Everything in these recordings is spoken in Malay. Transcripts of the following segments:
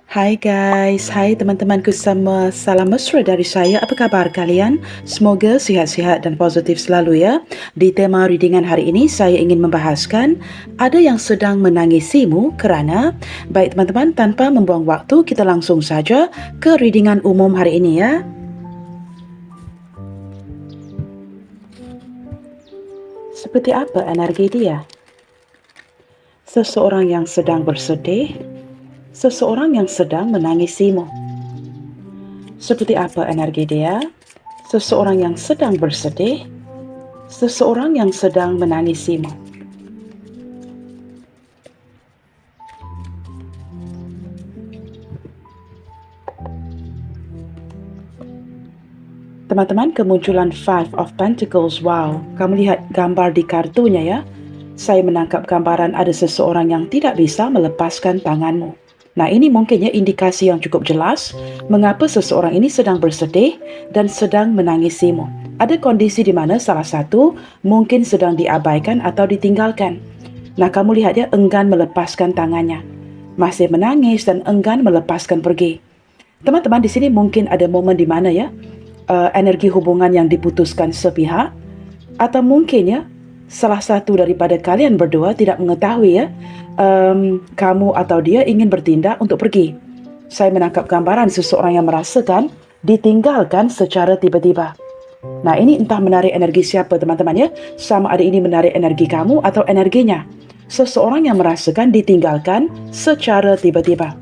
Hai guys, hai teman-temanku semua. Salam mesra dari saya. Apa khabar kalian? Semoga sihat-sihat dan positif selalu ya. Di tema readingan hari ini saya ingin membahaskan ada yang sedang menangisimu kerana. Baik teman-teman, tanpa membuang waktu kita langsung saja ke readingan umum hari ini ya. Seperti apa energi dia? Seseorang yang sedang bersedih, seseorang yang sedang menangisimu. Seperti apa energi dia? Seseorang yang sedang bersedih, seseorang yang sedang menangisimu. Teman-teman, kemunculan Five of Pentacles. Wow, kamu lihat gambar di kartunya ya. Saya menangkap gambaran ada seseorang yang tidak bisa melepaskan tanganmu. Nah, ini mungkinnya indikasi yang cukup jelas mengapa seseorang ini sedang bersedih dan sedang menangisimu. Ada kondisi di mana salah satu mungkin sedang diabaikan atau ditinggalkan. Nah, kamu lihat dia enggan melepaskan tangannya. Masih menangis dan enggan melepaskan pergi. Teman-teman, di sini mungkin ada momen di mana ya, energi hubungan yang diputuskan sepihak, atau mungkin ya salah satu daripada kalian berdua tidak mengetahui ya, kamu atau dia ingin bertindak untuk pergi. Saya menangkap gambaran seseorang yang merasakan ditinggalkan secara tiba-tiba. Nah, ini entah menarik energi siapa teman-teman ya, sama ada ini menarik energi kamu atau energinya. Seseorang yang merasakan ditinggalkan secara tiba-tiba.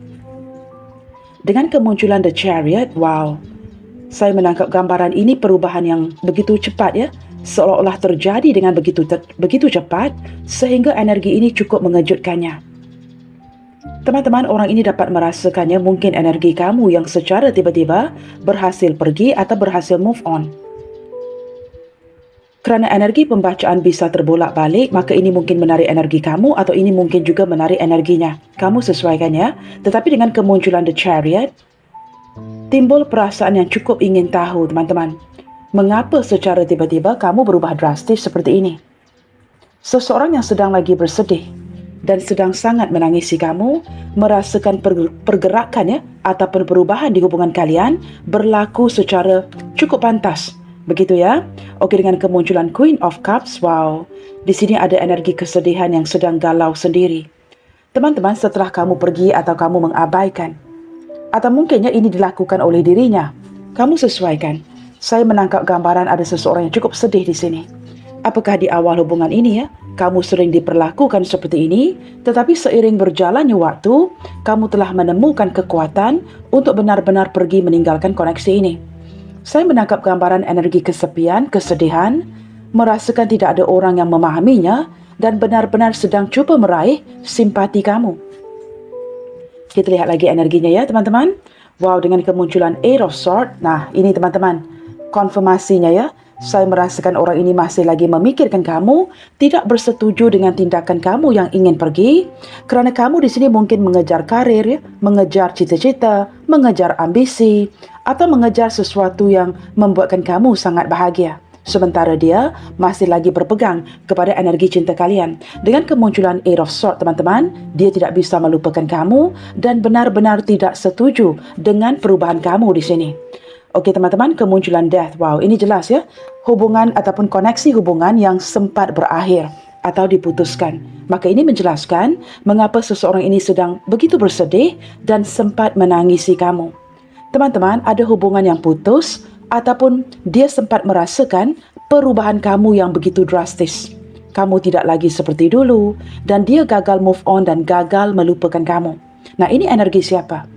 Dengan kemunculan The Chariot, wow, saya menangkap gambaran ini perubahan yang begitu cepat ya, seolah-olah terjadi dengan begitu cepat sehingga energi ini cukup mengejutkannya. Teman-teman, orang ini dapat merasakannya mungkin energi kamu yang secara tiba-tiba berhasil pergi atau berhasil move on. Kerana energi pembacaan bisa terbolak-balik, maka ini mungkin menarik energi kamu atau ini mungkin juga menarik energinya. Kamu sesuaikan ya. Tetapi dengan kemunculan The Chariot, timbul perasaan yang cukup ingin tahu teman-teman. Mengapa secara tiba-tiba kamu berubah drastis seperti ini? Seseorang yang sedang lagi bersedih dan sedang sangat menangisi kamu, merasakan pergerakan ya, ataupun perubahan di hubungan kalian berlaku secara cukup pantas. Begitu ya. Okey, dengan kemunculan Queen of Cups, wow. Di sini ada energi kesedihan yang sedang galau sendiri. Teman-teman, setelah kamu pergi atau kamu mengabaikan, atau mungkinnya ini dilakukan oleh dirinya, kamu sesuaikan. Saya menangkap gambaran ada seseorang yang cukup sedih di sini. Apakah di awal hubungan ini ya, kamu sering diperlakukan seperti ini, tetapi seiring berjalannya waktu, kamu telah menemukan kekuatan untuk benar-benar pergi meninggalkan koneksi ini. Saya menangkap gambaran energi kesepian, kesedihan, merasakan tidak ada orang yang memahaminya, dan benar-benar sedang cuba meraih simpati kamu. Kita lihat lagi energinya ya teman-teman. Wow, dengan kemunculan Eight of Swords. Nah, ini teman-teman, konfirmasinya ya. Saya merasakan orang ini masih lagi memikirkan kamu, tidak bersetuju dengan tindakan kamu yang ingin pergi, kerana kamu di sini mungkin mengejar karir, ya, mengejar cita-cita, mengejar ambisi, atau mengejar sesuatu yang membuatkan kamu sangat bahagia. Sementara dia masih lagi berpegang kepada energi cinta kalian. Dengan kemunculan Eight of Swords, teman-teman, dia tidak bisa melupakan kamu dan benar-benar tidak setuju dengan perubahan kamu di sini. Okey teman-teman, kemunculan Death. Wow, ini jelas ya. Hubungan ataupun koneksi hubungan yang sempat berakhir atau diputuskan. Maka ini menjelaskan mengapa seseorang ini sedang begitu bersedih dan sempat menangisi kamu. Teman-teman, ada hubungan yang putus ataupun dia sempat merasakan perubahan kamu yang begitu drastis. Kamu tidak lagi seperti dulu dan dia gagal move on dan gagal melupakan kamu. Nah, ini energi siapa?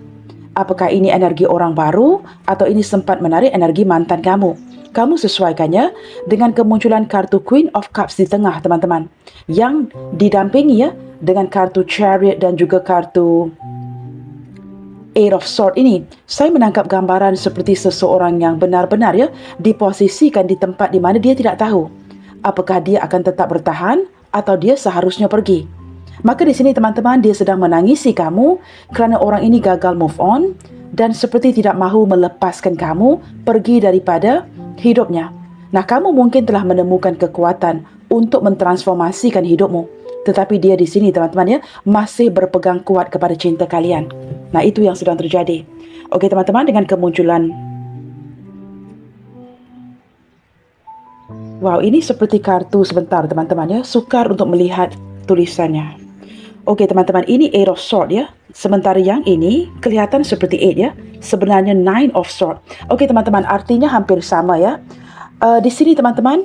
Apakah ini energi orang baru atau ini sempat menarik energi mantan kamu? Kamu sesuaikannya dengan kemunculan kartu Queen of Cups di tengah teman-teman. Yang didampingi ya dengan kartu Chariot dan juga kartu Eight of Swords ini. Saya menangkap gambaran seperti seseorang yang benar-benar ya diposisikan di tempat di mana dia tidak tahu apakah dia akan tetap bertahan atau dia seharusnya pergi. Maka di sini teman-teman, dia sedang menangisi kamu kerana orang ini gagal move on dan seperti tidak mahu melepaskan kamu pergi daripada hidupnya. Nah, kamu mungkin telah menemukan kekuatan untuk mentransformasikan hidupmu. Tetapi dia di sini teman-teman ya, masih berpegang kuat kepada cinta kalian. Nah, itu yang sedang terjadi. Okey teman-teman, dengan kemunculan, wow, ini seperti kartu sebentar teman-teman ya. Sukar untuk melihat tulisannya. Okey teman-teman, ini Eight of Swords ya. Sementara yang ini kelihatan seperti 8 ya. Sebenarnya Nine of Swords. Okey teman-teman, artinya hampir sama ya. Di sini teman-teman,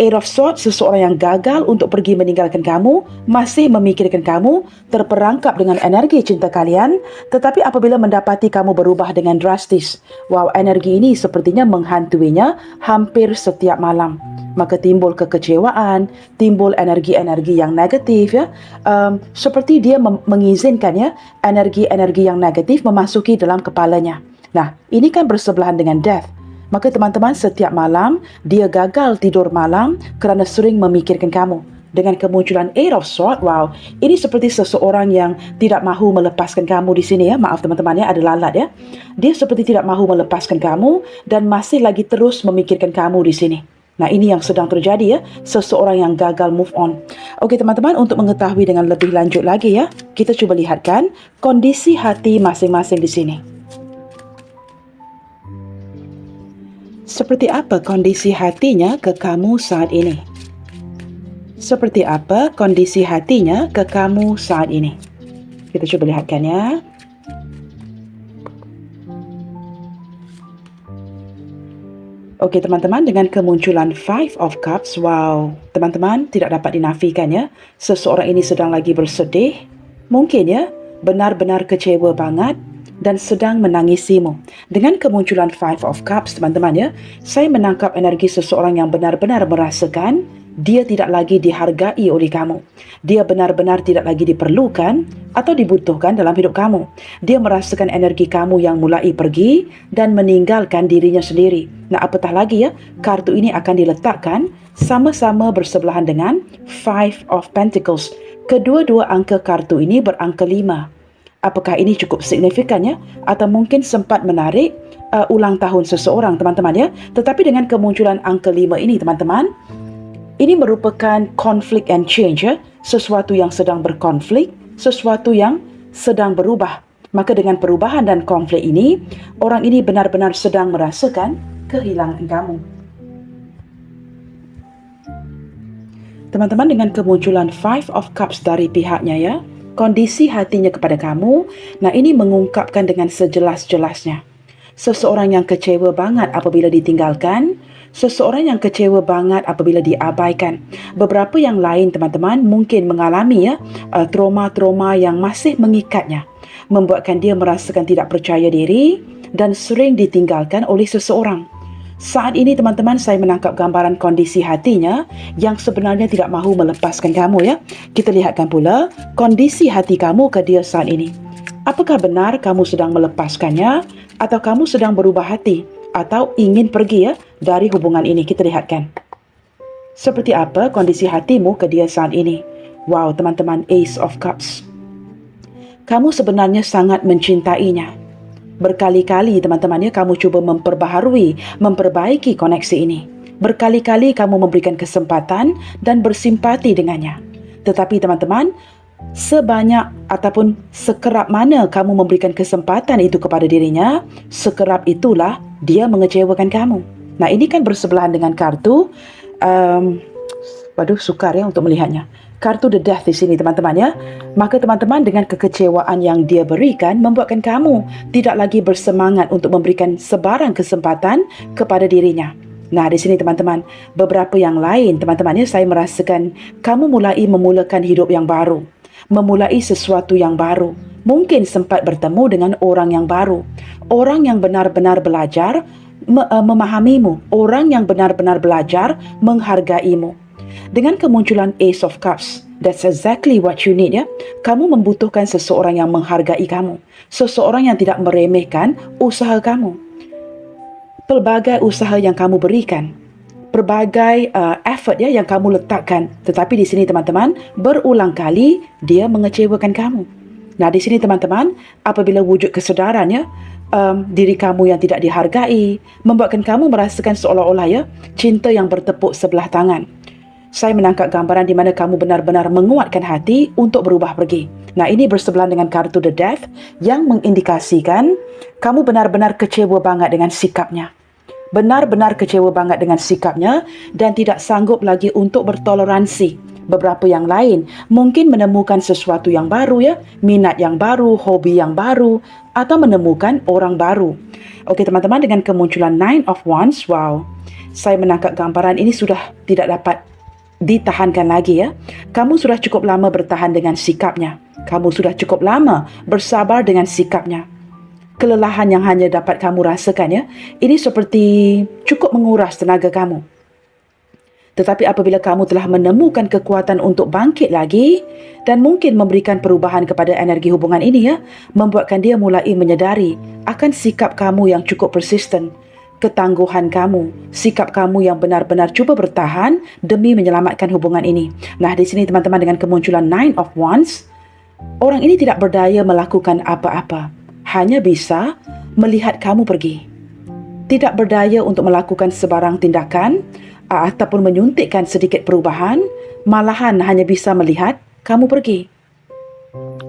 Eight of Swords, seseorang yang gagal untuk pergi meninggalkan kamu, masih memikirkan kamu, terperangkap dengan energi cinta kalian, tetapi apabila mendapati kamu berubah dengan drastis, wow, energi ini sepertinya menghantuinya hampir setiap malam. Maka timbul kekecewaan, timbul energi-energi yang negatif ya. Seperti dia mengizinkan ya, energi-energi yang negatif memasuki dalam kepalanya. Nah, ini kan bersebelahan dengan death. Maka teman-teman, setiap malam dia gagal tidur malam kerana sering memikirkan kamu. Dengan kemunculan Eight of Swords, wow, ini seperti seseorang yang tidak mahu melepaskan kamu di sini ya. Maaf teman-teman ya, ada lalat ya. Dia seperti tidak mahu melepaskan kamu dan masih lagi terus memikirkan kamu di sini. Nah, ini yang sedang terjadi ya, seseorang yang gagal move on. Okey teman-teman, untuk mengetahui dengan lebih lanjut lagi ya, kita cuba lihatkan kondisi hati masing-masing di sini. Seperti apa kondisi hatinya ke kamu saat ini? Seperti apa kondisi hatinya ke kamu saat ini? Kita coba lihatkan ya. Okey teman-teman, dengan kemunculan Five of Cups, wow, teman-teman tidak dapat dinafikan ya, seseorang ini sedang lagi bersedih, mungkin ya, benar-benar kecewa banget dan sedang menangisimu. Dengan kemunculan Five of Cups, teman-teman ya, saya menangkap energi seseorang yang benar-benar merasakan dia tidak lagi dihargai oleh kamu. Dia benar-benar tidak lagi diperlukan atau dibutuhkan dalam hidup kamu. Dia merasakan energi kamu yang mulai pergi dan meninggalkan dirinya sendiri. Nah, apatah lagi ya, kartu ini akan diletakkan sama-sama bersebelahan dengan Five of Pentacles. Kedua-dua angka kartu ini berangka 5. Apakah ini cukup signifikan ya? Atau mungkin sempat menarik ulang tahun seseorang teman-teman ya? Tetapi dengan kemunculan angka 5 ini teman-teman, ini merupakan conflict and change ya? Sesuatu yang sedang berkonflik, sesuatu yang sedang berubah. Maka dengan perubahan dan konflik ini, orang ini benar-benar sedang merasakan kehilangan kamu. Teman-teman, dengan kemunculan Five of Cups dari pihaknya ya, kondisi hatinya kepada kamu, nah ini mengungkapkan dengan sejelas-jelasnya. Seseorang yang kecewa banget apabila ditinggalkan, seseorang yang kecewa banget apabila diabaikan. Beberapa yang lain teman-teman mungkin mengalami ya trauma-trauma yang masih mengikatnya, membuatkan dia merasakan tidak percaya diri dan sering ditinggalkan oleh seseorang. Saat ini teman-teman, saya menangkap gambaran kondisi hatinya yang sebenarnya tidak mahu melepaskan kamu ya. Kita lihatkan pula kondisi hati kamu ke dia saat ini. Apakah benar kamu sedang melepaskannya atau kamu sedang berubah hati atau ingin pergi ya dari hubungan ini? Kita lihatkan. Seperti apa kondisi hatimu ke dia saat ini? Wow teman-teman, Ace of Cups. Kamu sebenarnya sangat mencintainya. Berkali-kali teman-teman ya, kamu cuba memperbaiki koneksi ini. Berkali-kali kamu memberikan kesempatan dan bersimpati dengannya. Tetapi teman-teman, sebanyak ataupun sekerap mana kamu memberikan kesempatan itu kepada dirinya, sekerap itulah dia mengecewakan kamu. Nah, ini kan bersebelahan dengan kartu sukar ya untuk melihatnya. Kartu The Death di sini teman-teman ya. Maka teman-teman, dengan kekecewaan yang dia berikan membuatkan kamu tidak lagi bersemangat untuk memberikan sebarang kesempatan kepada dirinya. Nah, di sini teman-teman, beberapa yang lain teman-teman ya, saya merasakan kamu mulai memulakan hidup yang baru, memulai sesuatu yang baru. Mungkin sempat bertemu dengan orang yang baru, orang yang benar-benar belajar memahamimu, orang yang benar-benar belajar menghargaimu. Dengan kemunculan Ace of Cups, that's exactly what you need ya. Kamu membutuhkan seseorang yang menghargai kamu, seseorang yang tidak meremehkan usaha kamu. Pelbagai usaha yang kamu berikan, pelbagai effort ya yang kamu letakkan, tetapi di sini teman-teman, berulang kali dia mengecewakan kamu. Nah, di sini teman-teman, apabila wujud kesedaran ya, diri kamu yang tidak dihargai membuatkan kamu merasakan seolah-olah ya cinta yang bertepuk sebelah tangan. Saya menangkap gambaran di mana kamu benar-benar menguatkan hati untuk berubah pergi. Nah, ini bersebelahan dengan kartu The Death yang mengindikasikan kamu benar-benar kecewa banget dengan sikapnya. Benar-benar kecewa banget dengan sikapnya dan tidak sanggup lagi untuk bertoleransi beberapa yang lain. Mungkin menemukan sesuatu yang baru ya, minat yang baru, hobi yang baru, atau menemukan orang baru. Okey teman-teman, dengan kemunculan Nine of Wands, wow, saya menangkap gambaran ini sudah tidak dapat ditahankan lagi ya. Kamu sudah cukup lama bertahan dengan sikapnya. Kamu sudah cukup lama bersabar dengan sikapnya. Kelelahan yang hanya dapat kamu rasakan ya, ini seperti cukup menguras tenaga kamu. Tetapi apabila kamu telah menemukan kekuatan untuk bangkit lagi dan mungkin memberikan perubahan kepada energi hubungan ini ya, membuatkan dia mulai menyedari akan sikap kamu yang cukup persisten, ketangguhan kamu, sikap kamu yang benar-benar cuba bertahan demi menyelamatkan hubungan ini. Nah, di sini teman-teman, dengan kemunculan Nine of Wands, orang ini tidak berdaya melakukan apa-apa, hanya bisa melihat kamu pergi. Tidak berdaya untuk melakukan sebarang tindakan ataupun menyuntikkan sedikit perubahan, malahan hanya bisa melihat kamu pergi.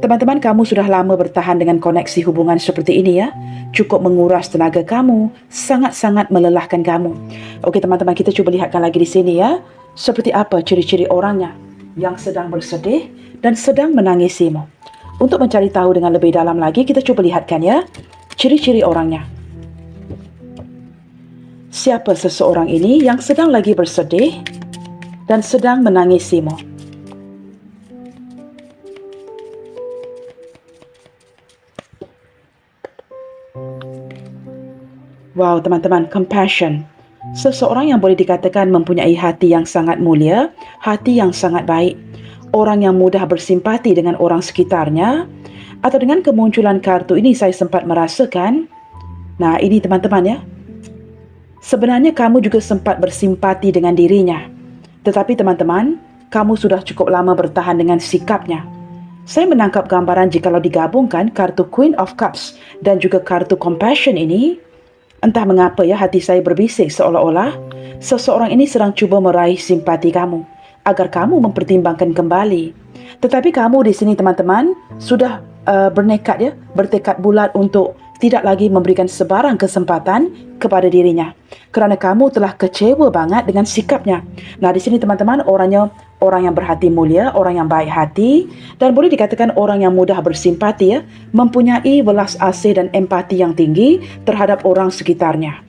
Teman-teman, kamu sudah lama bertahan dengan koneksi hubungan seperti ini ya. Cukup menguras tenaga kamu, sangat-sangat melelahkan kamu. Okey teman-teman, kita cuba lihatkan lagi di sini ya. Seperti apa ciri-ciri orangnya yang sedang bersedih dan sedang menangisimu. Untuk mencari tahu dengan lebih dalam lagi, kita cuba lihatkan ya ciri-ciri orangnya. Siapa seseorang ini yang sedang lagi bersedih dan sedang menangisimu? Wow, teman-teman, compassion. Seseorang yang boleh dikatakan mempunyai hati yang sangat mulia, hati yang sangat baik. Orang yang mudah bersimpati dengan orang sekitarnya. Atau dengan kemunculan kartu ini saya sempat merasakan, nah ini teman-teman ya, sebenarnya kamu juga sempat bersimpati dengan dirinya. Tetapi teman-teman, kamu sudah cukup lama bertahan dengan sikapnya. Saya menangkap gambaran jikalau digabungkan kartu Queen of Cups dan juga kartu Compassion ini, entah mengapa ya hati saya berbisik seolah-olah seseorang ini sedang cuba meraih simpati kamu agar kamu mempertimbangkan kembali. Tetapi kamu di sini teman-teman sudah bertekad bulat untuk tidak lagi memberikan sebarang kesempatan kepada dirinya kerana kamu telah kecewa banget dengan sikapnya. Nah, di sini teman-teman, orangnya orang yang berhati mulia, orang yang baik hati dan boleh dikatakan orang yang mudah bersimpati ya, mempunyai welas asih dan empati yang tinggi terhadap orang sekitarnya.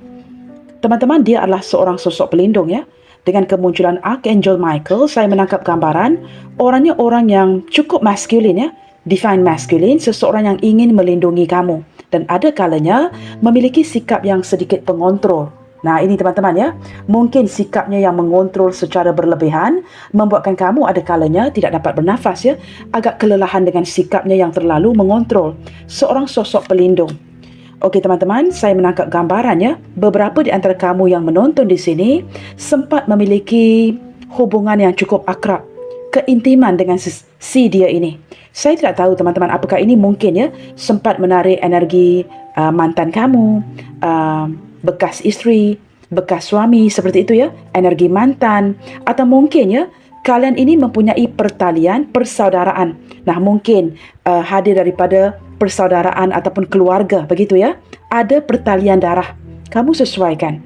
Teman-teman, dia adalah seorang sosok pelindung ya. Dengan kemunculan Archangel Michael, saya menangkap gambaran orangnya orang yang cukup maskulin ya, divine masculine, seseorang yang ingin melindungi kamu dan ada kalanya memiliki sikap yang sedikit pengontrol. Nah, ini teman-teman ya, mungkin sikapnya yang mengontrol secara berlebihan membuatkan kamu ada kalanya tidak dapat bernafas ya, agak kelelahan dengan sikapnya yang terlalu mengontrol. Seorang sosok pelindung. Okey teman-teman, saya menangkap gambaran ya, beberapa di antara kamu yang menonton di sini sempat memiliki hubungan yang cukup akrab, keintiman dengan si dia ini. Saya tidak tahu teman-teman apakah ini mungkin ya sempat menarik energi mantan kamu, bekas isteri, bekas suami, seperti itu ya, energi mantan, atau mungkin ya kalian ini mempunyai pertalian persaudaraan. Nah, mungkin hadir daripada persaudaraan ataupun keluarga, begitu ya. Ada pertalian darah. Kamu sesuaikan.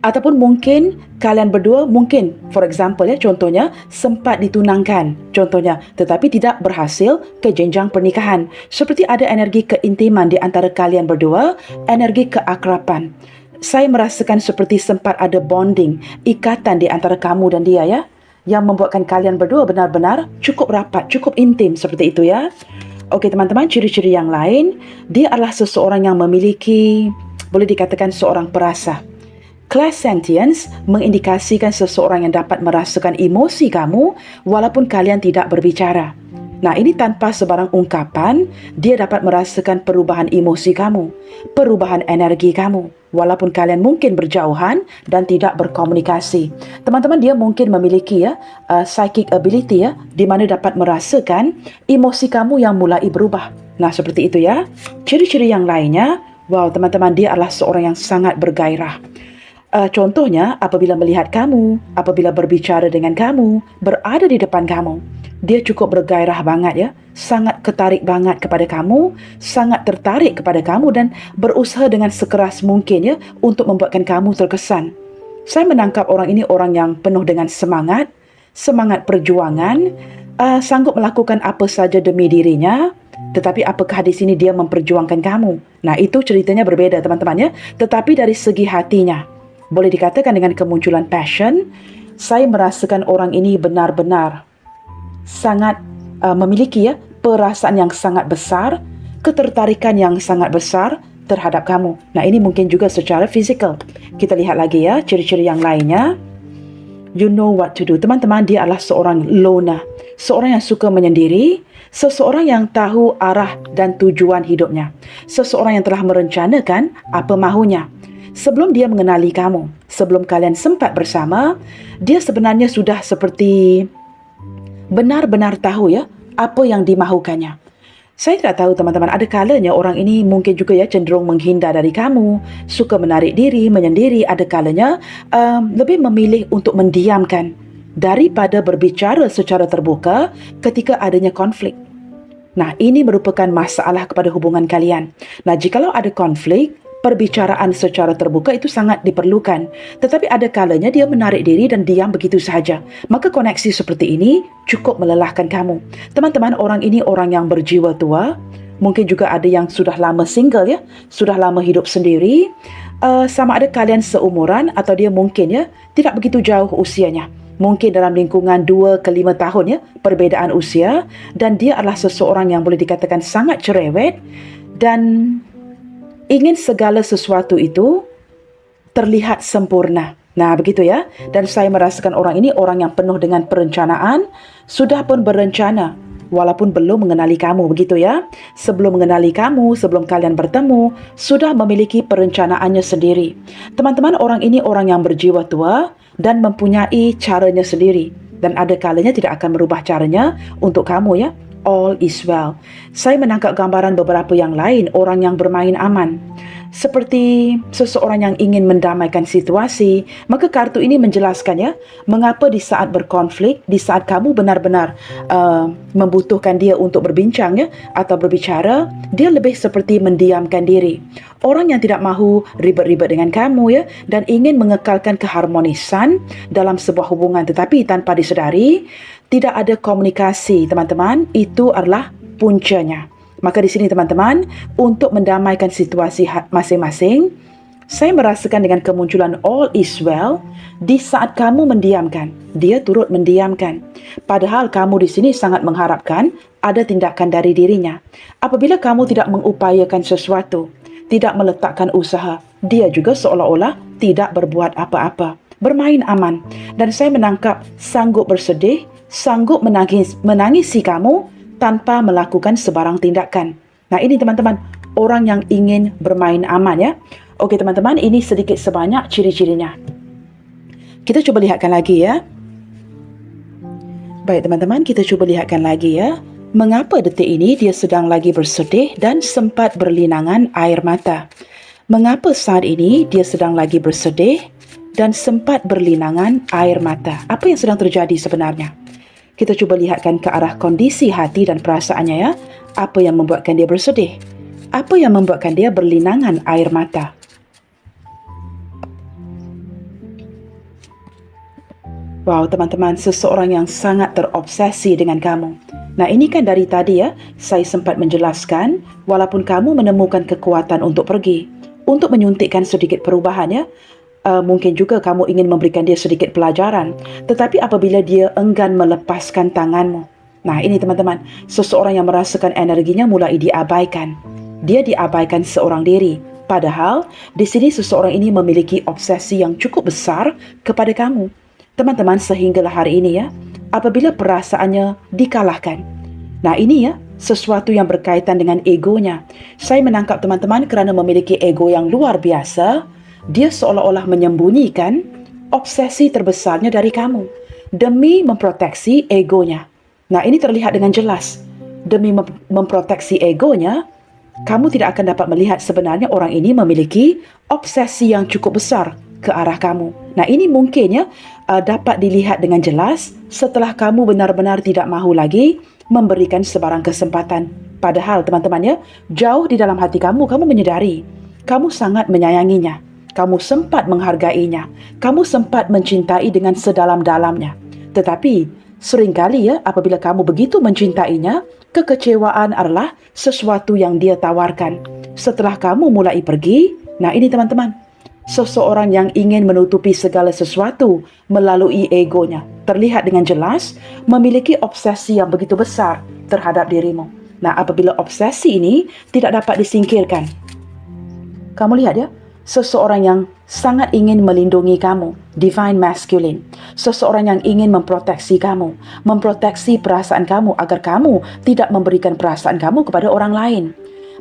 Ataupun mungkin kalian berdua mungkin, for example ya, contohnya sempat ditunangkan, contohnya, tetapi tidak berhasil ke jenjang pernikahan. Seperti ada energi keintiman di antara kalian berdua, energi keakraban. Saya merasakan seperti sempat ada bonding, ikatan di antara kamu dan dia ya, yang membuatkan kalian berdua benar-benar cukup rapat, cukup intim seperti itu ya. Okey teman-teman, ciri-ciri yang lain, dia adalah seseorang yang memiliki, boleh dikatakan seorang perasa. Clairsentience mengindikasikan seseorang yang dapat merasakan emosi kamu walaupun kalian tidak berbicara. Nah, ini tanpa sebarang ungkapan, dia dapat merasakan perubahan emosi kamu, perubahan energi kamu, walaupun kalian mungkin berjauhan dan tidak berkomunikasi. Teman-teman, dia mungkin memiliki ya psychic ability ya, di mana dapat merasakan emosi kamu yang mulai berubah. Nah, seperti itu ya. Ciri-ciri yang lainnya, wow teman-teman, dia adalah seorang yang sangat bergairah. Contohnya, apabila melihat kamu, apabila berbicara dengan kamu, berada di depan kamu, dia cukup bergairah banget ya, sangat ketarik banget kepada kamu, sangat tertarik kepada kamu dan berusaha dengan sekeras mungkin ya untuk membuatkan kamu terkesan. Saya menangkap orang ini orang yang penuh dengan semangat, semangat perjuangan, sanggup melakukan apa saja demi dirinya. Tetapi apakah di sini dia memperjuangkan kamu? Nah, itu ceritanya berbeda teman-teman ya. Tetapi dari segi hatinya, boleh dikatakan dengan kemunculan passion, saya merasakan orang ini benar-benar sangat memiliki ya perasaan yang sangat besar, ketertarikan yang sangat besar terhadap kamu. Nah, ini mungkin juga secara fizikal. Kita lihat lagi ya ciri-ciri yang lainnya. You know what to do. Teman-teman, dia adalah seorang loner, seorang yang suka menyendiri, seseorang yang tahu arah dan tujuan hidupnya, seseorang yang telah merencanakan apa mahunya. Sebelum dia mengenali kamu, sebelum kalian sempat bersama, dia sebenarnya sudah seperti benar-benar tahu ya apa yang dimahukannya. Saya tidak tahu teman-teman, ada kalanya orang ini mungkin juga ya cenderung menghindar dari kamu, suka menarik diri, menyendiri. Ada kalanya lebih memilih untuk mendiamkan daripada berbicara secara terbuka ketika adanya konflik. Nah, ini merupakan masalah kepada hubungan kalian. Nah, jikalau ada konflik, perbicaraan secara terbuka itu sangat diperlukan. Tetapi ada kalanya dia menarik diri dan diam begitu sahaja. Maka koneksi seperti ini cukup melelahkan kamu. Teman-teman, orang ini orang yang berjiwa tua. Mungkin juga ada yang sudah lama single ya, sudah lama hidup sendiri. Sama ada kalian seumuran atau dia mungkin ya tidak begitu jauh usianya. Mungkin dalam lingkungan 2 ke 5 tahun ya perbezaan usia, dan dia adalah seseorang yang boleh dikatakan sangat cerewet dan ingin segala sesuatu itu terlihat sempurna. Nah, begitu ya. Dan saya merasakan orang ini orang yang penuh dengan perencanaan, sudah pun berencana walaupun belum mengenali kamu, begitu ya. Sebelum mengenali kamu, sebelum kalian bertemu, sudah memiliki perencanaannya sendiri. Teman-teman, orang ini orang yang berjiwa tua dan mempunyai caranya sendiri. Dan ada kalanya tidak akan merubah caranya untuk kamu ya. All is well. Saya menangkap gambaran beberapa yang lain, orang yang bermain aman. Seperti seseorang yang ingin mendamaikan situasi. Maka kartu ini menjelaskan ya, mengapa di saat berkonflik, di saat kamu benar-benar membutuhkan dia untuk berbincang ya, atau berbicara, dia lebih seperti mendiamkan diri. Orang yang tidak mahu ribet-ribet dengan kamu ya, dan ingin mengekalkan keharmonisan dalam sebuah hubungan. Tetapi tanpa disedari, tidak ada komunikasi teman-teman, itu adalah puncanya. Maka di sini teman-teman, untuk mendamaikan situasi masing-masing, saya merasakan dengan kemunculan all is well, di saat kamu mendiamkan, dia turut mendiamkan. Padahal kamu di sini sangat mengharapkan ada tindakan dari dirinya. Apabila kamu tidak mengupayakan sesuatu, tidak meletakkan usaha, dia juga seolah-olah tidak berbuat apa-apa, bermain aman. Dan saya menangkap sanggup bersedih, sanggup menangisi kamu tanpa melakukan sebarang tindakan. Nah, ini teman-teman, orang yang ingin bermain aman ya. Okey teman-teman, ini sedikit sebanyak ciri-cirinya. Kita cuba lihatkan lagi ya. Baik teman-teman, kita cuba lihatkan lagi ya. Mengapa detik ini dia sedang lagi bersedih dan sempat berlinangan air mata? Mengapa saat ini dia sedang lagi bersedih dan sempat berlinangan air mata? Apa yang sedang terjadi sebenarnya? Kita cuba lihatkan ke arah kondisi hati dan perasaannya ya. Apa yang membuatkan dia bersedih? Apa yang membuatkan dia berlinangan air mata? Wow, teman-teman, seseorang yang sangat terobsesi dengan kamu. Nah, ini kan dari tadi ya, saya sempat menjelaskan, walaupun kamu menemukan kekuatan untuk pergi, untuk menyuntikkan sedikit perubahan ya, mungkin juga kamu ingin memberikan dia sedikit pelajaran. Tetapi apabila dia enggan melepaskan tanganmu, nah ini teman-teman, seseorang yang merasakan energinya mulai diabaikan. Dia diabaikan seorang diri. Padahal di sini seseorang ini memiliki obsesi yang cukup besar kepada kamu. Teman-teman, sehinggalah hari ini ya, apabila perasaannya dikalahkan. Nah ini ya, sesuatu yang berkaitan dengan egonya. Saya menangkap teman-teman kerana memiliki ego yang luar biasa, dia seolah-olah menyembunyikan obsesi terbesarnya dari kamu demi memproteksi egonya. Nah, ini terlihat dengan jelas. Demi memproteksi egonya, kamu tidak akan dapat melihat sebenarnya orang ini memiliki obsesi yang cukup besar ke arah kamu. Nah, ini mungkin ya dapat dilihat dengan jelas setelah kamu benar-benar tidak mahu lagi memberikan sebarang kesempatan. Padahal teman-teman ya, jauh di dalam hati kamu, kamu menyedari kamu sangat menyayanginya. Kamu sempat menghargainya. Kamu sempat mencintai dengan sedalam-dalamnya. Tetapi seringkali ya, apabila kamu begitu mencintainya, kekecewaan adalah sesuatu yang dia tawarkan. Setelah kamu mulai pergi, nah ini teman-teman, seseorang yang ingin menutupi segala sesuatu melalui egonya, terlihat dengan jelas memiliki obsesi yang begitu besar terhadap dirimu. Nah, apabila obsesi ini tidak dapat disingkirkan, kamu lihat ya, seseorang yang sangat ingin melindungi kamu, divine masculine. Seseorang yang ingin memproteksi kamu, memproteksi perasaan kamu agar kamu tidak memberikan perasaan kamu kepada orang lain.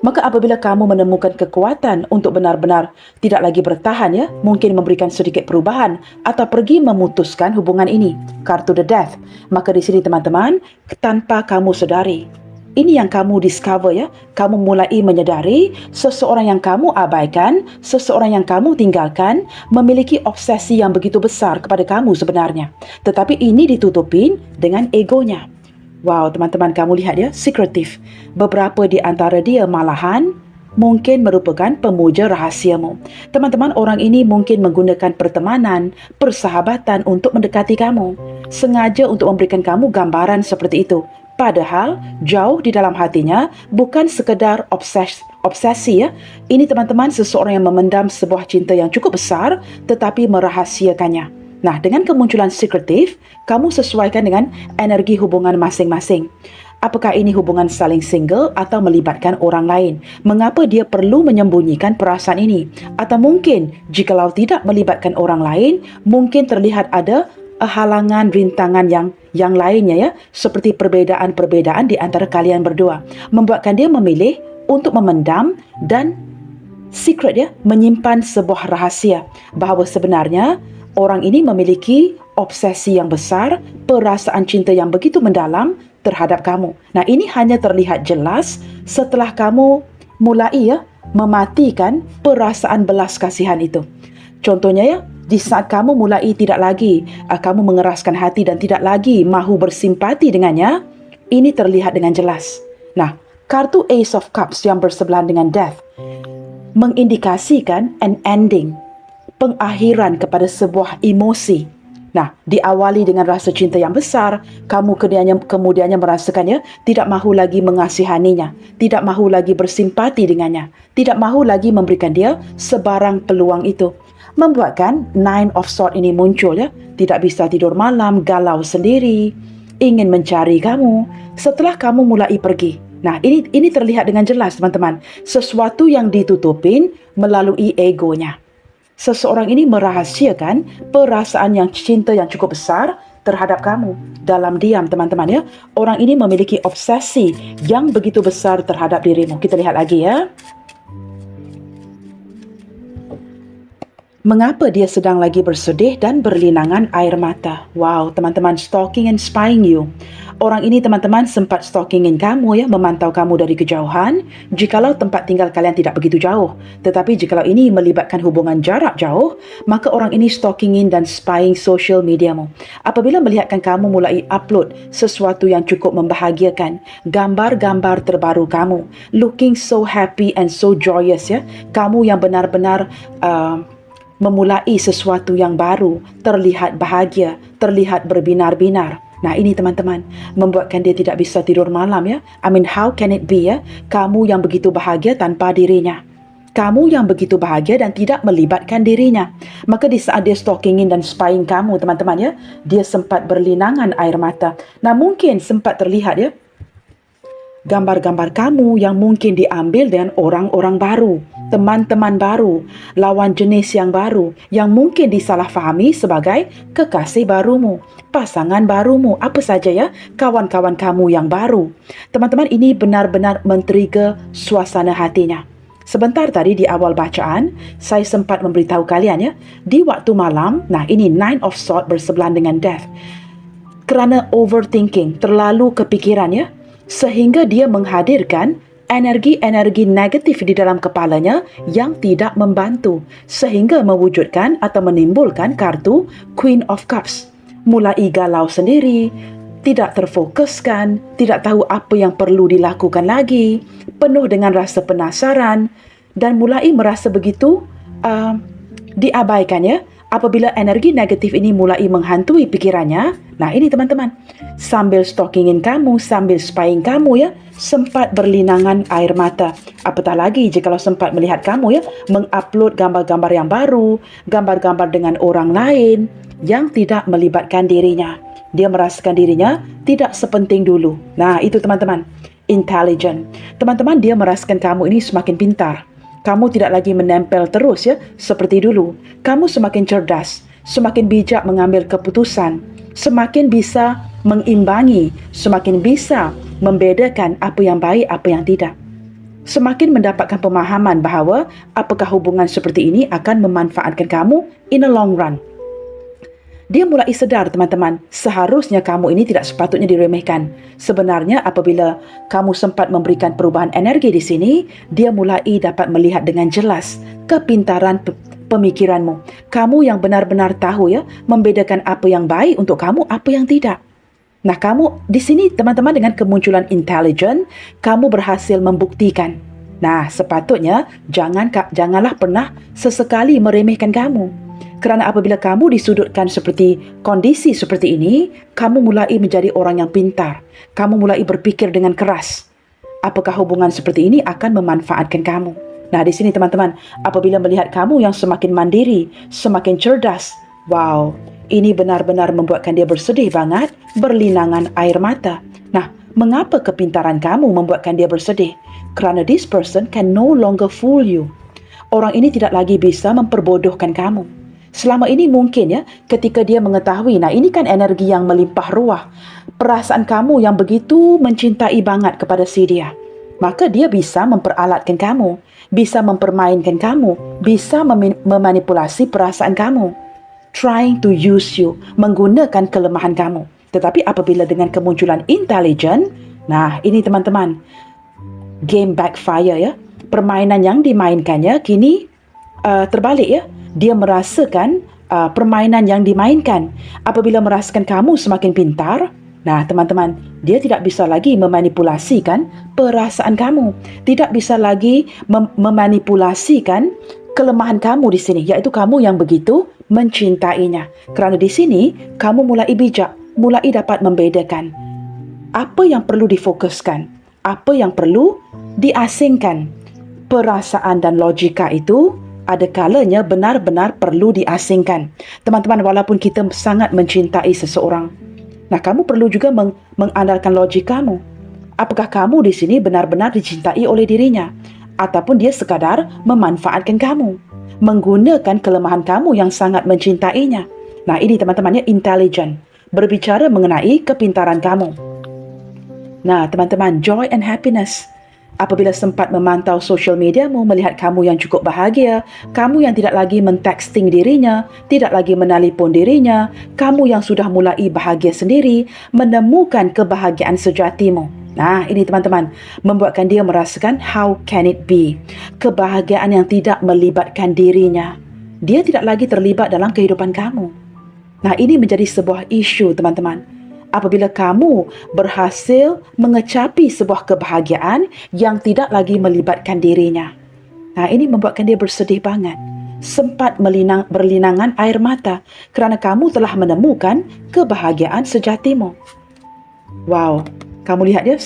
Maka apabila kamu menemukan kekuatan untuk benar-benar tidak lagi bertahan ya, mungkin memberikan sedikit perubahan atau pergi memutuskan hubungan ini, kartu the death. Maka di sini teman-teman, tanpa kamu sedari, ini yang kamu discover ya, kamu mulai menyedari seseorang yang kamu abaikan, seseorang yang kamu tinggalkan memiliki obsesi yang begitu besar kepada kamu sebenarnya. Tetapi ini ditutupin dengan egonya. Wow, teman-teman, kamu lihat ya, sekretif. Beberapa di antara dia malahan mungkin merupakan pemuja rahasiamu. Teman-teman, orang ini mungkin menggunakan pertemanan, persahabatan untuk mendekati kamu. Sengaja untuk memberikan kamu gambaran seperti itu. Padahal jauh di dalam hatinya bukan sekedar obsesi ya. Ini teman-teman, seseorang yang memendam sebuah cinta yang cukup besar tetapi merahasiakannya. Nah, dengan kemunculan sekretif, kamu sesuaikan dengan energi hubungan masing-masing. Apakah ini hubungan saling single atau melibatkan orang lain? Mengapa dia perlu menyembunyikan perasaan ini? Atau mungkin jikalau tidak melibatkan orang lain, mungkin terlihat ada halangan, rintangan yang lainnya ya, seperti perbedaan-perbedaan di antara kalian berdua, membuatkan dia memilih untuk memendam dan secret ya, menyimpan sebuah rahasia bahawa sebenarnya orang ini memiliki obsesi yang besar, perasaan cinta yang begitu mendalam terhadap kamu. Nah, ini hanya terlihat jelas setelah kamu mulai ya mematikan perasaan belas kasihan itu. Contohnya ya, di saat kamu mulai tidak lagi kamu mengeraskan hati dan tidak lagi mahu bersimpati dengannya, ini terlihat dengan jelas. Nah, kartu Ace of Cups yang bersebelahan dengan Death mengindikasikan an ending, pengakhiran kepada sebuah emosi. Nah, diawali dengan rasa cinta yang besar, kamu kemudiannya merasakannya tidak mahu lagi mengasihaninya, tidak mahu lagi bersimpati dengannya, tidak mahu lagi memberikan dia sebarang peluang itu. Membuatkan Nine of Swords ini muncul ya, tidak bisa tidur malam, galau sendiri, ingin mencari kamu setelah kamu mulai pergi. Nah, ini terlihat dengan jelas teman-teman, sesuatu yang ditutupin melalui egonya. Seseorang ini merahasiakan perasaan yang cinta yang cukup besar terhadap kamu dalam diam teman-teman ya. Orang ini memiliki obsesi yang begitu besar terhadap dirimu. Kita lihat lagi ya. Mengapa dia sedang lagi bersedih dan berlinangan air mata? Wow, teman-teman, stalking and spying you. Orang ini teman-teman sempat stalkingin kamu ya, memantau kamu dari kejauhan jikalau tempat tinggal kalian tidak begitu jauh. Tetapi jikalau ini melibatkan hubungan jarak jauh, maka orang ini stalkingin dan spying social mediamu. Apabila melihatkan kamu mulai upload sesuatu yang cukup membahagiakan, gambar-gambar terbaru kamu, looking so happy and so joyous ya, kamu yang benar-benar memulai sesuatu yang baru, terlihat bahagia, terlihat berbinar-binar. Nah, ini teman-teman, membuatkan dia tidak bisa tidur malam ya. I mean, how can it be ya? Kamu yang begitu bahagia tanpa dirinya. Kamu yang begitu bahagia dan tidak melibatkan dirinya. Maka di saat dia stalkingin dan spying kamu teman-teman ya, dia sempat berlinangan air mata. Nah, mungkin sempat terlihat ya, gambar-gambar kamu yang mungkin diambil dengan orang-orang baru, teman-teman baru, lawan jenis yang baru, yang mungkin disalahfahami sebagai kekasih barumu, pasangan barumu, apa saja ya, kawan-kawan kamu yang baru. Teman-teman, ini benar-benar men-trigger suasana hatinya. Sebentar tadi di awal bacaan, saya sempat memberitahu kalian ya, di waktu malam, nah ini Nine of Swords bersebelahan dengan Death. Kerana overthinking, terlalu kepikiran ya, sehingga dia menghadirkan energi-energi negatif di dalam kepalanya yang tidak membantu sehingga mewujudkan atau menimbulkan kartu Queen of Cups. Mulai galau sendiri, tidak terfokuskan, tidak tahu apa yang perlu dilakukan lagi, penuh dengan rasa penasaran dan mulai merasa begitu diabaikan ya. Apabila energi negatif ini mulai menghantui pikirannya, nah ini teman-teman, sambil stalkingin kamu, sambil spying kamu ya, sempat berlinangan air mata. Apatah lagi jikalau sempat melihat kamu ya, mengupload gambar-gambar yang baru, gambar-gambar dengan orang lain yang tidak melibatkan dirinya. Dia merasakan dirinya tidak sepenting dulu. Nah itu teman-teman, intelligent. Teman-teman, dia merasakan kamu ini semakin pintar. Kamu tidak lagi menempel terus ya, seperti dulu. Kamu semakin cerdas, semakin bijak mengambil keputusan, semakin bisa mengimbangi, semakin bisa membedakan apa yang baik, apa yang tidak. Semakin mendapatkan pemahaman bahawa apakah hubungan seperti ini akan memanfaatkan kamu in a long run. Dia mulai sedar teman-teman, seharusnya kamu ini tidak sepatutnya diremehkan. Sebenarnya apabila kamu sempat memberikan perubahan energi di sini, dia mulai dapat melihat dengan jelas kepintaran pemikiranmu. Kamu yang benar-benar tahu ya, membedakan apa yang baik untuk kamu, apa yang tidak. Nah, kamu di sini teman-teman dengan kemunculan intelligent, kamu berhasil membuktikan. Nah, sepatutnya janganlah pernah sesekali meremehkan kamu. Kerana apabila kamu disudutkan seperti kondisi seperti ini, kamu mulai menjadi orang yang pintar. Kamu mulai berpikir dengan keras. Apakah hubungan seperti ini akan memanfaatkan kamu? Nah, di sini teman-teman, apabila melihat kamu yang semakin mandiri, semakin cerdas, wow, ini benar-benar membuatkan dia bersedih banget, berlinangan air mata. Nah, mengapa kepintaran kamu membuatkan dia bersedih? Kerana this person can no longer fool you. Orang ini tidak lagi bisa memperbodohkan kamu. Selama ini mungkin ya, ketika dia mengetahui, nah ini kan energi yang melimpah ruah. Perasaan kamu yang begitu mencintai banget kepada si dia. Maka dia bisa memperalatkan kamu, bisa mempermainkan kamu, bisa memanipulasi perasaan kamu. Trying to use you, menggunakan kelemahan kamu. Tetapi apabila dengan kemunculan intelligent, nah ini teman-teman, game backfire ya. Permainan yang dimainkannya kini terbalik ya. Dia merasakan permainan yang dimainkan. Apabila merasakan kamu semakin pintar, nah teman-teman, dia tidak bisa lagi memanipulasikan perasaan kamu. Tidak bisa lagi memanipulasikan kelemahan kamu di sini, iaitu kamu yang begitu mencintainya. Kerana di sini, kamu mulai bijak, mulai dapat membedakan apa yang perlu difokuskan, apa yang perlu diasingkan. Perasaan dan logika itu ada kalanya benar-benar perlu diasingkan. Teman-teman, walaupun kita sangat mencintai seseorang, nah kamu perlu juga mengandalkan logik kamu. Apakah kamu di sini benar-benar dicintai oleh dirinya? Ataupun dia sekadar memanfaatkan kamu, menggunakan kelemahan kamu yang sangat mencintainya. Nah ini teman-temannya intelligent, berbicara mengenai kepintaran kamu. Nah teman-teman, joy and happiness. Apabila sempat memantau social mediamu, melihat kamu yang cukup bahagia, kamu yang tidak lagi mentexting dirinya, tidak lagi menelpon dirinya, kamu yang sudah mulai bahagia sendiri, menemukan kebahagiaan sejatimu. Nah, ini teman-teman, membuatkan dia merasakan how can it be? Kebahagiaan yang tidak melibatkan dirinya. Dia tidak lagi terlibat dalam kehidupan kamu. Nah, ini menjadi sebuah isu, teman-teman. Apabila kamu berhasil mengecapi sebuah kebahagiaan yang tidak lagi melibatkan dirinya. Nah, ini membuatkan dia bersedih banget. Sempat berlinangan air mata kerana kamu telah menemukan kebahagiaan sejatimu. Wow, kamu lihat ya,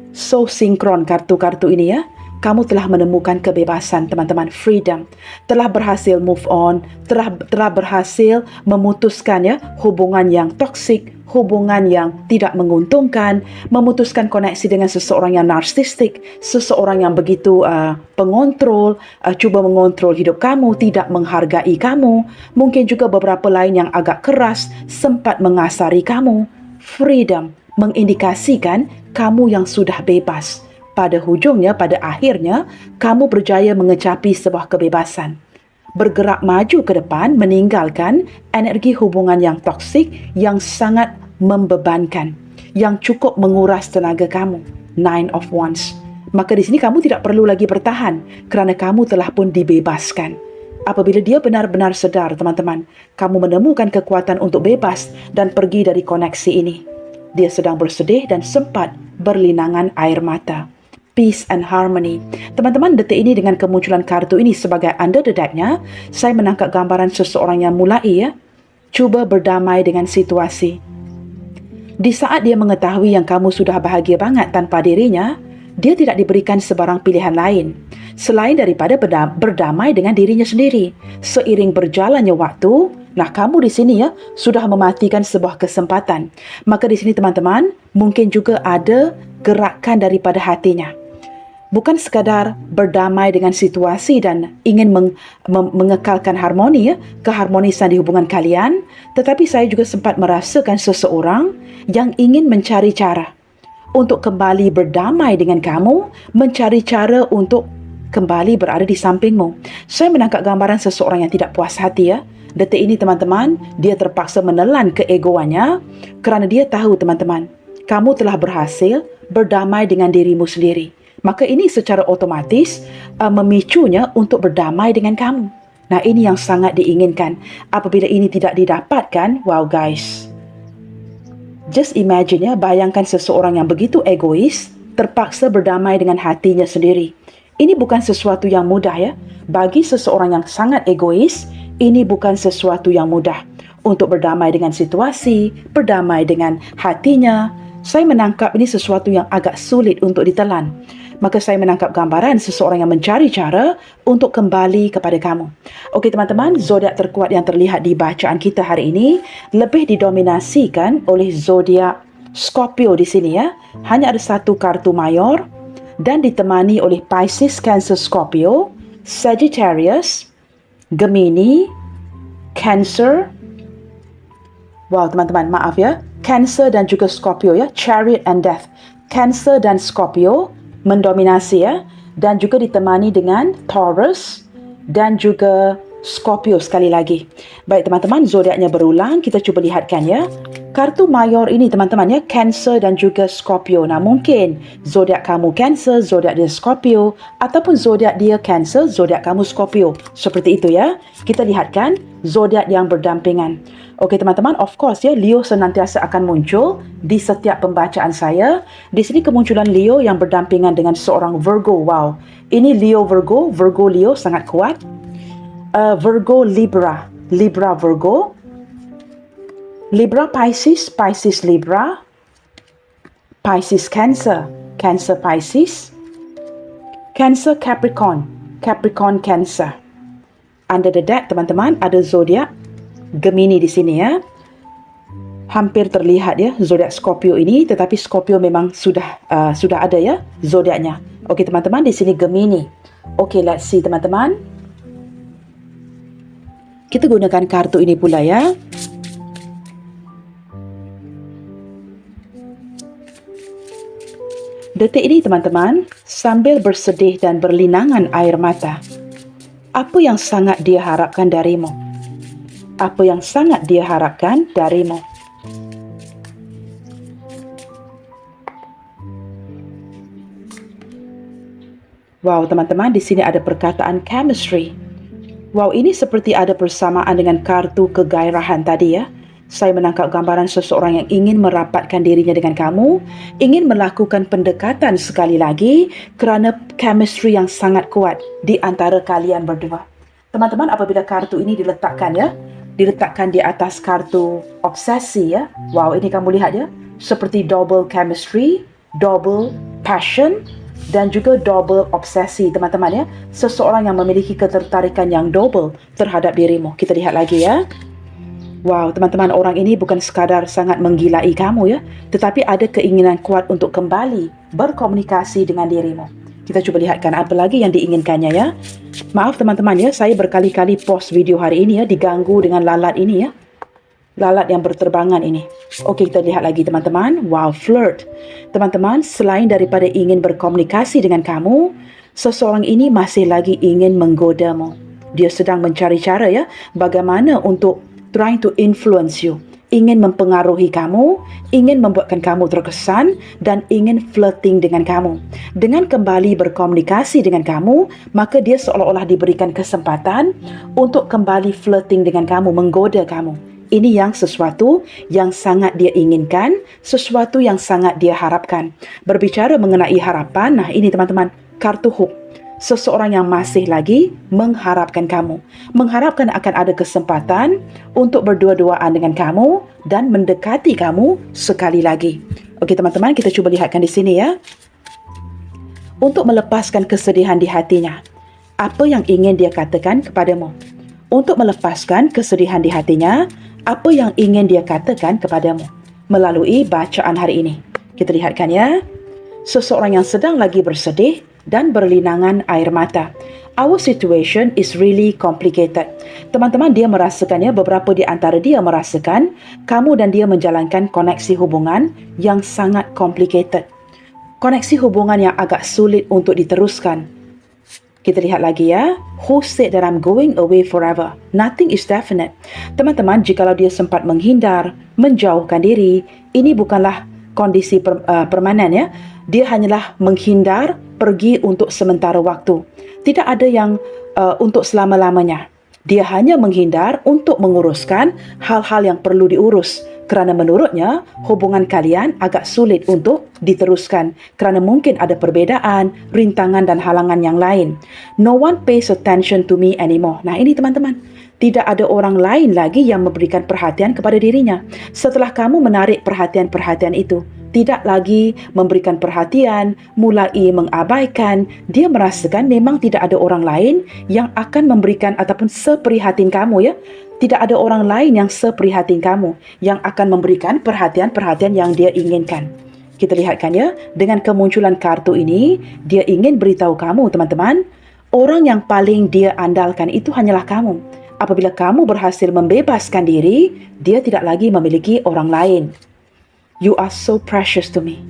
so sinkron kartu-kartu ini ya. Kamu telah menemukan kebebasan, teman-teman, freedom. Telah berhasil move on, telah berhasil memutuskan ya hubungan yang toksik, hubungan yang tidak menguntungkan, memutuskan koneksi dengan seseorang yang narsistik, seseorang yang begitu pengontrol, cuba mengontrol hidup kamu, tidak menghargai kamu, mungkin juga beberapa lain yang agak keras, sempat mengasari kamu. Freedom mengindikasikan kamu yang sudah bebas. Pada hujungnya, pada akhirnya, kamu berjaya mengecapi sebuah kebebasan. Bergerak maju ke depan, meninggalkan energi hubungan yang toksik, yang sangat membebankan, yang cukup menguras tenaga kamu. Nine of Wands. Maka di sini kamu tidak perlu lagi bertahan kerana kamu telah pun dibebaskan. Apabila dia benar-benar sedar, teman-teman, kamu menemukan kekuatan untuk bebas dan pergi dari koneksi ini. Dia sedang bersedih dan sempat berlinangan air mata. Peace and harmony. Teman-teman, detik ini dengan kemunculan kartu ini sebagai under the deck-nya, saya menangkap gambaran seseorang yang mulai cuba berdamai dengan situasi. Di saat dia mengetahui yang kamu sudah bahagia banget tanpa dirinya, dia tidak diberikan sebarang pilihan lain selain daripada berdamai dengan dirinya sendiri. Seiring berjalannya waktu, kamu di sini sudah mematikan sebuah kesempatan. Maka di sini teman-teman, mungkin juga ada gerakan daripada hatinya. Bukan sekadar berdamai dengan situasi dan ingin mengekalkan harmoni, keharmonisan di hubungan kalian, tetapi saya juga sempat merasakan seseorang yang ingin mencari cara untuk kembali berdamai dengan kamu, mencari cara untuk kembali berada di sampingmu. Saya menangkap gambaran seseorang yang tidak puas hati. Detik ini teman-teman, dia terpaksa menelan keegoannya kerana dia tahu teman-teman, kamu telah berhasil berdamai dengan dirimu sendiri. Maka ini secara otomatis memicunya untuk berdamai dengan kamu. Nah, ini yang sangat diinginkan. Apabila ini tidak didapatkan, wow guys. Just imagine bayangkan seseorang yang begitu egois, terpaksa berdamai dengan hatinya sendiri. Ini bukan sesuatu yang mudah Bagi seseorang yang sangat egois, ini bukan sesuatu yang mudah. Untuk berdamai dengan situasi, berdamai dengan hatinya. Saya menangkap ini sesuatu yang agak sulit untuk ditelan. Maka saya menangkap gambaran seseorang yang mencari cara untuk kembali kepada kamu. Okey teman-teman, zodiak terkuat yang terlihat di bacaan kita hari ini lebih didominasikan oleh zodiak Scorpio di sini Hanya ada satu kartu mayor dan ditemani oleh Pisces, Cancer, Scorpio, Sagittarius, Gemini, Cancer. Wow teman-teman, maaf Cancer dan juga Scorpio Chariot and Death. Cancer dan Scorpio mendominasi dan juga ditemani dengan Taurus dan juga Scorpio sekali lagi. Baik teman-teman, zodiaknya berulang, kita cuba lihatkan Kartu mayor ini teman-teman Cancer dan juga Scorpio. Nah, mungkin zodiak kamu Cancer, zodiak dia Scorpio, ataupun zodiak dia Cancer, zodiak kamu Scorpio. Seperti itu Kita lihatkan zodiak yang berdampingan. Okey teman-teman, of course Leo senantiasa akan muncul di setiap pembacaan saya. Di sini kemunculan Leo yang berdampingan dengan seorang Virgo. Wow, ini Leo Virgo, Virgo Leo sangat kuat. Virgo Libra, Libra Virgo, Libra Pisces, Pisces Libra, Pisces Cancer, Cancer Pisces, Cancer Capricorn, Capricorn Cancer. Under the deck teman-teman ada zodiak Gemini di sini Hampir terlihat zodiak Scorpio ini, tetapi Scorpio memang sudah ada zodiaknya. Okey teman-teman, di sini Gemini. Okey, let's see teman-teman. Kita gunakan kartu ini pula Detik ini teman-teman, sambil bersedih dan berlinangan air mata, apa yang sangat dia harapkan darimu? Apa yang sangat dia harapkan darimu? Wow, teman-teman, di sini ada perkataan chemistry. Wow, ini seperti ada persamaan dengan kartu kegairahan tadi Saya menangkap gambaran seseorang yang ingin merapatkan dirinya dengan kamu, ingin melakukan pendekatan sekali lagi kerana chemistry yang sangat kuat di antara kalian berdua. Teman-teman, apabila kartu ini diletakkan di atas kartu obsesi wow, ini kamu lihat seperti double chemistry, double passion dan juga double obsesi teman-teman seseorang yang memiliki ketertarikan yang double terhadap dirimu. Kita lihat lagi wow, teman-teman, orang ini bukan sekadar sangat menggilai kamu tetapi ada keinginan kuat untuk kembali berkomunikasi dengan dirimu. Kita cuba lihatkan apa lagi yang diinginkannya Maaf teman-teman saya berkali-kali post video hari ini diganggu dengan lalat ini lalat yang berterbangan ini. Okey, kita lihat lagi teman-teman. Wow, flirt. Teman-teman, selain daripada ingin berkomunikasi dengan kamu, seseorang ini masih lagi ingin menggodamu. Dia sedang mencari cara bagaimana untuk trying to influence you. ingin mempengaruhi kamu, ingin membuatkan kamu terkesan dan ingin flirting dengan kamu. Dengan kembali berkomunikasi dengan kamu, maka dia seolah-olah diberikan kesempatan untuk kembali flirting dengan kamu, menggoda kamu. Ini yang sesuatu yang sangat dia inginkan, sesuatu yang sangat dia harapkan. Berbicara mengenai harapan, nah ini teman-teman, kartu hope. Seseorang yang masih lagi mengharapkan kamu, mengharapkan akan ada kesempatan untuk berdua-duaan dengan kamu dan mendekati kamu sekali lagi. Okey teman-teman, kita cuba lihatkan di sini ya. Untuk melepaskan kesedihan di hatinya, apa yang ingin dia katakan kepadamu? Untuk melepaskan kesedihan di hatinya, apa yang ingin dia katakan kepadamu? Melalui bacaan hari ini. Kita lihatkan ya. Seseorang yang sedang lagi bersedih dan berlinangan air mata. Our situation is really complicated. Teman-teman, dia merasakannya, beberapa di antara dia merasakan kamu dan dia menjalankan koneksi hubungan yang sangat complicated. Koneksi hubungan yang agak sulit untuk diteruskan. Kita lihat lagi ya. Who said that I'm going away forever? Nothing is definite. Teman-teman, jikalau dia sempat menghindar, menjauhkan diri, ini bukanlah kondisi permanen ya. Dia hanyalah menghindar, pergi untuk sementara waktu. Tidak ada yang untuk selama-lamanya. Dia hanya menghindar untuk menguruskan hal-hal yang perlu diurus. Kerana menurutnya, hubungan kalian agak sulit untuk diteruskan. Kerana mungkin ada perbezaan, rintangan dan halangan yang lain. No one pays attention to me anymore. Nah ini teman-teman. Tidak ada orang lain lagi yang memberikan perhatian kepada dirinya. Setelah kamu menarik perhatian-perhatian itu, tidak lagi memberikan perhatian, mulai mengabaikan, dia merasakan memang tidak ada orang lain yang akan memberikan ataupun seprihatin kamu ya. Tidak ada orang lain yang seprihatin kamu, yang akan memberikan perhatian-perhatian yang dia inginkan. Kita lihatkan ya, dengan kemunculan kartu ini, dia ingin beritahu kamu teman-teman, orang yang paling dia andalkan itu hanyalah kamu. Apabila kamu berhasil membebaskan diri, dia tidak lagi memiliki orang lain. You are so precious to me.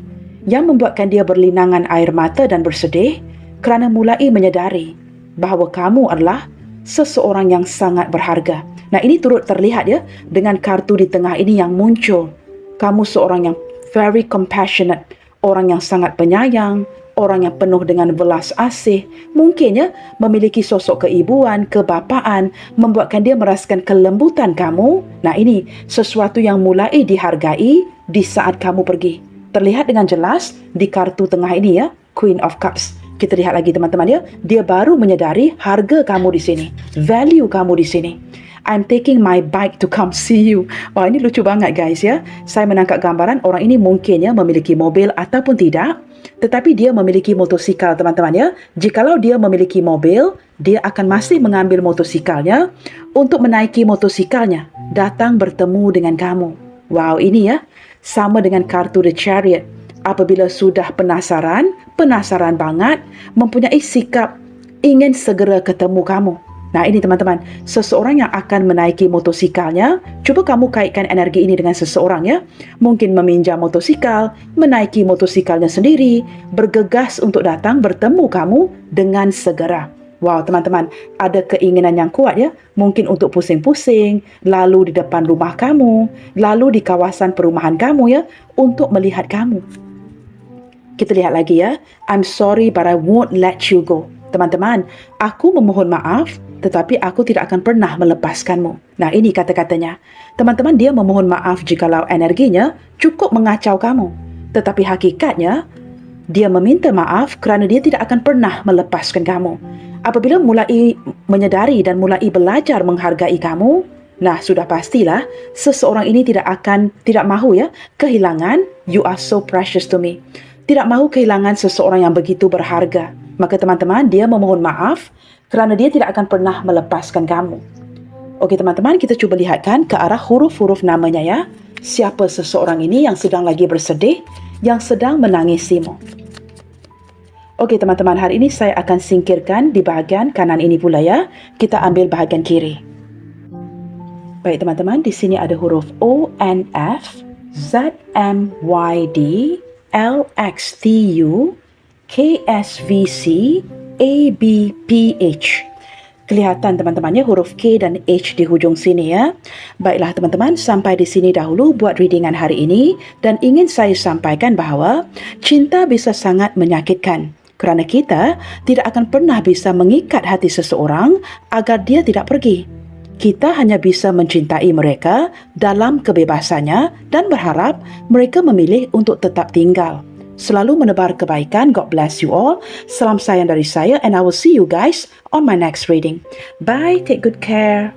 Yang membuatkan dia berlinangan air mata dan bersedih kerana mulai menyedari bahawa kamu adalah seseorang yang sangat berharga. Nah ini turut terlihat ya dengan kartu di tengah ini yang muncul. Kamu seorang yang very compassionate, orang yang sangat penyayang, orang yang penuh dengan belas asih. Mungkin ya memiliki sosok keibuan, kebapaan, membuatkan dia merasakan kelembutan kamu. Nah ini sesuatu yang mulai dihargai di saat kamu pergi. Terlihat dengan jelas di kartu tengah ini ya, Queen of Cups. Kita lihat lagi teman-teman ya, dia baru menyadari harga kamu di sini, value kamu di sini. I'm taking my bike to come see you. Wah ini lucu banget guys ya. Saya menangkap gambaran orang ini mungkin ya memiliki mobil ataupun tidak, tetapi dia memiliki motosikal teman-teman ya. Jikalau dia memiliki mobil, dia akan masih mengambil motosikalnya untuk menaiki motosikalnya, datang bertemu dengan kamu. Wow ini ya, sama dengan kartu The Chariot. Apabila sudah penasaran banget, mempunyai sikap ingin segera ketemu kamu. Nah ini teman-teman, seseorang yang akan menaiki motosikalnya, cuba kamu kaitkan energi ini dengan seseorang ya. Mungkin meminjam motosikal, menaiki motosikalnya sendiri, bergegas untuk datang bertemu kamu dengan segera. Wow teman-teman, ada keinginan yang kuat ya. Mungkin untuk pusing-pusing, lalu di depan rumah kamu, lalu di kawasan perumahan kamu ya, untuk melihat kamu. Kita lihat lagi ya. I'm sorry but I won't let you go. Teman-teman, aku memohon maaf, tetapi aku tidak akan pernah melepaskanmu. Nah ini kata-katanya. Teman-teman, dia memohon maaf jikalau energinya cukup mengacau kamu. Tetapi hakikatnya, dia meminta maaf kerana dia tidak akan pernah melepaskan kamu. Apabila mulai menyadari dan mulai belajar menghargai kamu, nah sudah pastilah seseorang ini tidak mahu ya kehilangan. You are so precious to me. Tidak mahu kehilangan seseorang yang begitu berharga. Maka teman-teman, dia memohon maaf kerana dia tidak akan pernah melepaskan kamu. Okey teman-teman, kita cuba lihatkan ke arah huruf-huruf namanya ya. Siapa seseorang ini yang sedang lagi bersedih, yang sedang menangisimu. Okey teman-teman, hari ini saya akan singkirkan di bahagian kanan ini pula ya. Kita ambil bahagian kiri. Baik teman-teman, di sini ada huruf O, N, F, Z, M, Y, D, L, X, T, U, K, S, V, C, A, B, P, H. Kelihatan teman-temannya huruf K dan H di hujung sini ya. Baiklah teman-teman, sampai di sini dahulu buat readingan hari ini dan ingin saya sampaikan bahawa cinta bisa sangat menyakitkan kerana kita tidak akan pernah bisa mengikat hati seseorang agar dia tidak pergi. Kita hanya bisa mencintai mereka dalam kebebasannya dan berharap mereka memilih untuk tetap tinggal. Selalu menebar kebaikan. God bless you all. Salam sayang dari saya and I will see you guys on my next reading. Bye. Take good care.